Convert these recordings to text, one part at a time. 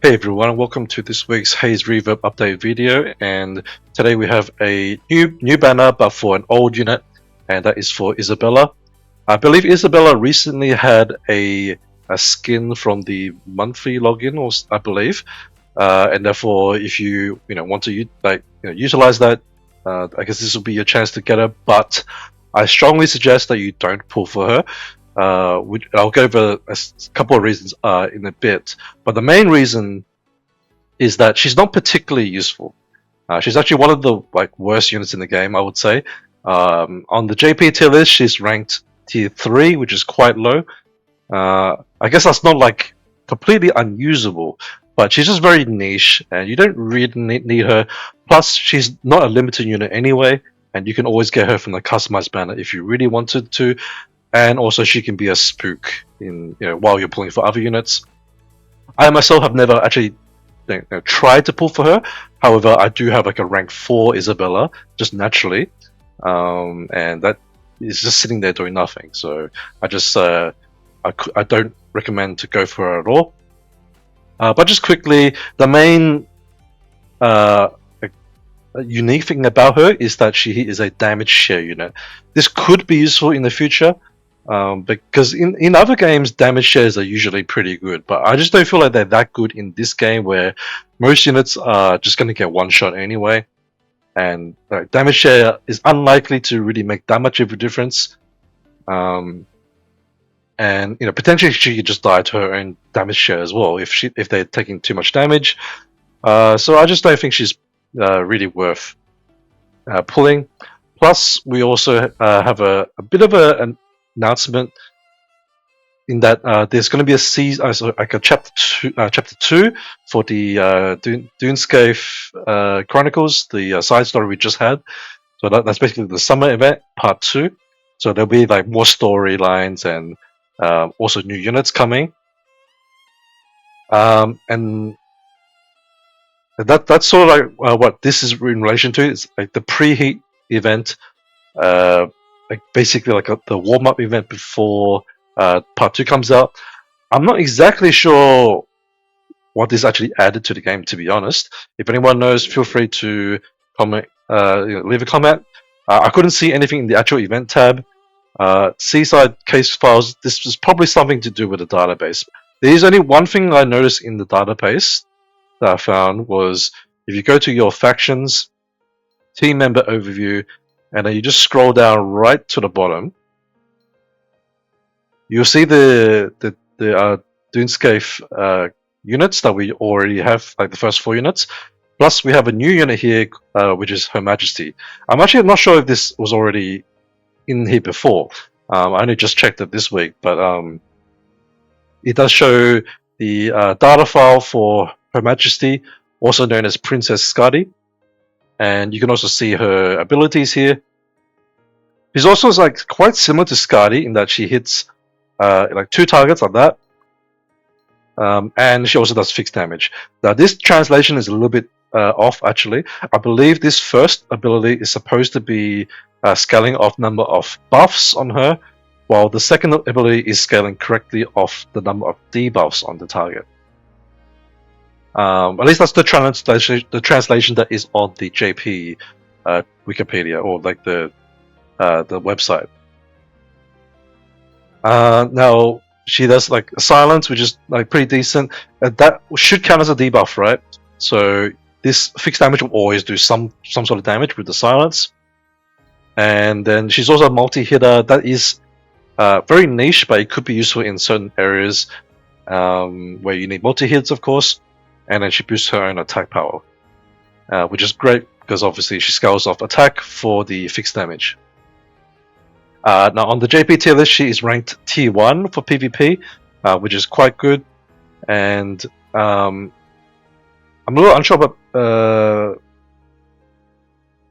Hey everyone, welcome to this week's Haze Reverb update video, and today we have a new banner but for an old unit, and that is for Isabella. I believe Isabella recently had a skin from the monthly login, or I believe, and therefore if you want to utilize that, I guess this will be your chance to get her. But I strongly suggest that you don't pull for her. I'll go over a couple of reasons in a bit, but the main reason is that she's not particularly useful. She's actually one of the worst units in the game, I would say. On the JP tier list, she's ranked tier 3, which is quite low. I guess that's not completely unusable, but she's just very niche, and you don't really need her. Plus, she's not a limited unit anyway, and you can always get her from the customized banner if you really wanted to. And also, she can be a spook while you're pulling for other units. I myself have never actually tried to pull for her. However, I do have a rank 4 Isabella just naturally, and that is just sitting there doing nothing. So I just I don't recommend to go for her at all. But just quickly, the main unique thing about her is that she is a damage share unit. This could be useful in the future. Because in other games, damage shares are usually pretty good, but I just don't feel like they're that good in this game where most units are just going to get one shot anyway, and damage share is unlikely to really make that much of a difference. And potentially she could just die to her own damage share as well if they're taking too much damage. So I just don't think she's really worth pulling. Plus, we also have a bit of an announcement in that there's going to be a chapter 2 for the Dunescape Chronicles, the side story we just had. So that's basically the summer event part 2. So there'll be more storylines and also new units coming. And that's sort of what this is in relation to. It's like the preheat event. Basically the warm-up event before part 2 comes out. I'm not exactly sure what this actually added to the game, to be honest. If anyone knows, feel free to comment, leave a comment. I couldn't see anything in the actual event tab. Seaside case files, this was probably something to do with the database. There's only one thing I noticed in the database that I found was if you go to your factions, team member overview, and then you just scroll down right to the bottom, you'll see the Dunescape units that we already have, the first 4 units. Plus, we have a new unit here, which is Her Majesty. I'm actually not sure if this was already in here before. I only just checked it this week, but it does show the data file for Her Majesty, also known as Princess Skadi. And you can also see her abilities here. She's also quite similar to Skadi in that she hits 2 targets like that. And she also does fixed damage. Now this translation is a little bit off actually. I believe this first ability is supposed to be scaling off number of buffs on her, while the second ability is scaling correctly off the number of debuffs on the target. At least that's the translation that is on the JP Wikipedia, or the website. Now she does silence, which is pretty decent. That should count as a debuff, right? So this fixed damage will always do some sort of damage with the silence. And then she's also a multi-hitter. That is very niche, but it could be useful in certain areas where you need multi-hits, of course. And then she boosts her own attack power, which is great because obviously she scales off attack for the fixed damage. Now on the JP tier list, she is ranked tier 1 for PvP, which is quite good. And I'm a little unsure about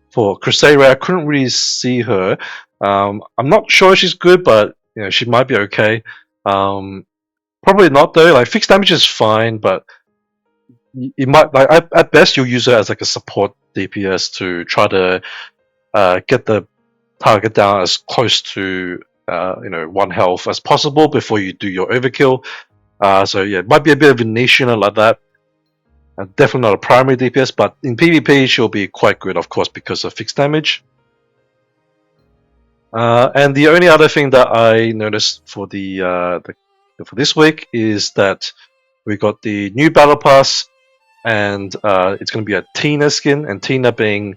for Crusade. I couldn't really see her. I'm not sure she's good, but she might be okay. Probably not though. Fixed damage is fine, but you might at best you'll use her as a support DPS to try to get the target down as close to 1 health as possible before you do your overkill. So yeah, it might be a bit of a niche unit like that. Definitely not a primary DPS, but in PvP she'll be quite good, of course, because of fixed damage. And the only other thing that I noticed for for this week is that we got the new battle pass, and it's going to be a Tina skin, and Tina being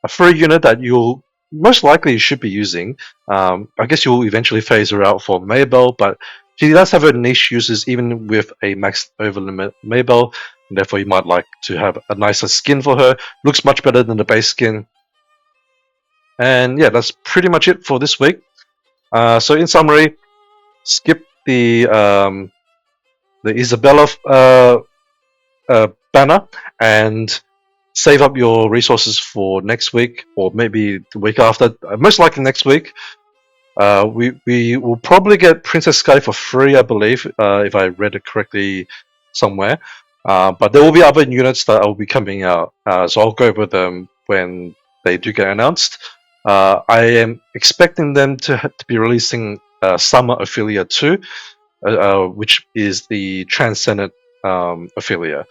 a free unit that you'll most likely should be using. I guess you'll eventually phase her out for Maybell, but she does have her niche uses even with a max overlimit Maybell, and therefore you might like to have a nicer skin for her. Looks much better than the base skin. And yeah, that's pretty much it for this week. So in summary, skip the Isabella banner and save up your resources for next week or maybe the week after. Most likely next week. We will probably get Princess Sky for free, I believe, if I read it correctly somewhere. But there will be other units that will be coming out, so I'll go over them when they do get announced. I am expecting them to be releasing Summer Ophelia 2, which is the transcendent Ophelia.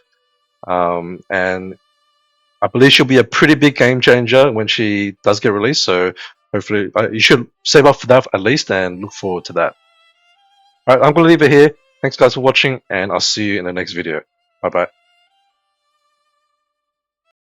And I believe she'll be a pretty big game changer when she does get released, so hopefully you should save up for that at least and look forward to that. Alright, I'm going to leave it here. Thanks guys for watching, and I'll see you in the next video. Bye bye.